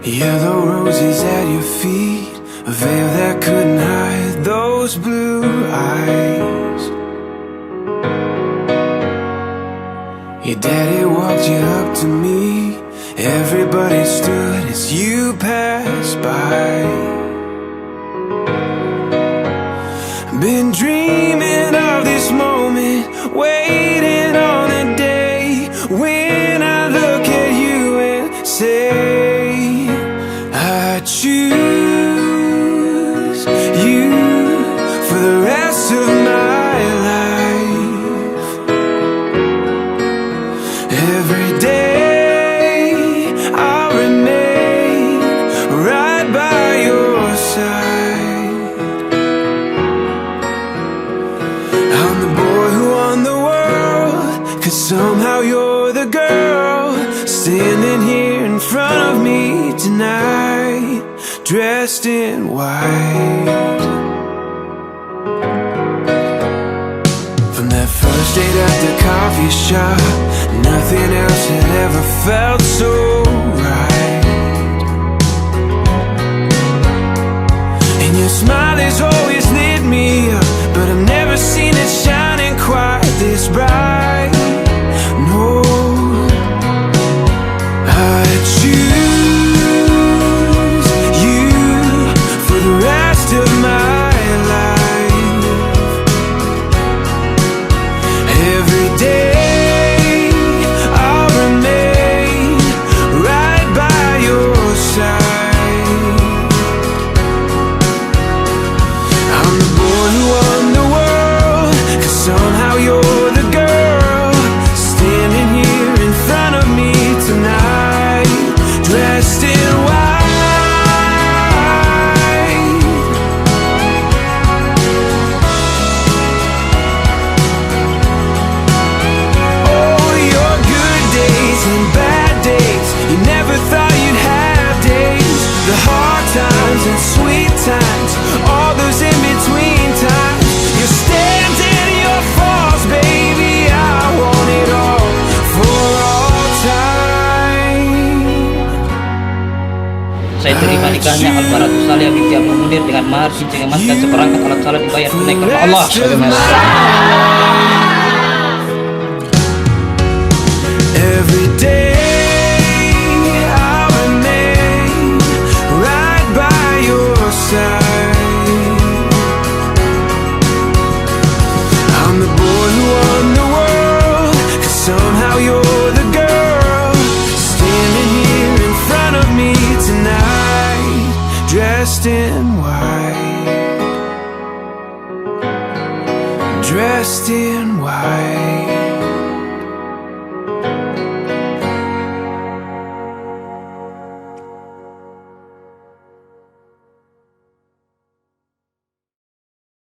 Yellow roses at your feet, a veil that couldn't hide those blue eyes. Your daddy walked you up to me, everybody stood as you passed by. Been dreaming of this moment, waiting on a day when I look at you and say, I choose you for the rest of my life. Every day I'll remain right by your side. I'm the boy who won the world, 'cause somehow you're the girl standing here in front of me tonight, dressed in white. From that first date at the coffee shop, nothing else had ever felt so right. And your smile has always lit me up, but I've never seen it shining quite this bright. No, I choose you for the rest of my life. Every day I'll remain right by your side. I'm the boy who won the world, 'cause somehow you're the girl standing here in front of me tonight, dressed in white. Oh, your good days and bad days, you never thought you'd have days. The hard times and sweet times, all those in between times. Your stands and your falls, baby, I want it all for all time. Saya terima nikahnya Al-Baratus Salih Abidja Munir dengan mahar cincin emas dan seperangkat alat salat dibayar tunai karena Allah. Every day I'll remain right by your side. I'm the boy who won the world, 'cause somehow you're the girl standing here in front of me tonight, dressed in white, dressed in white.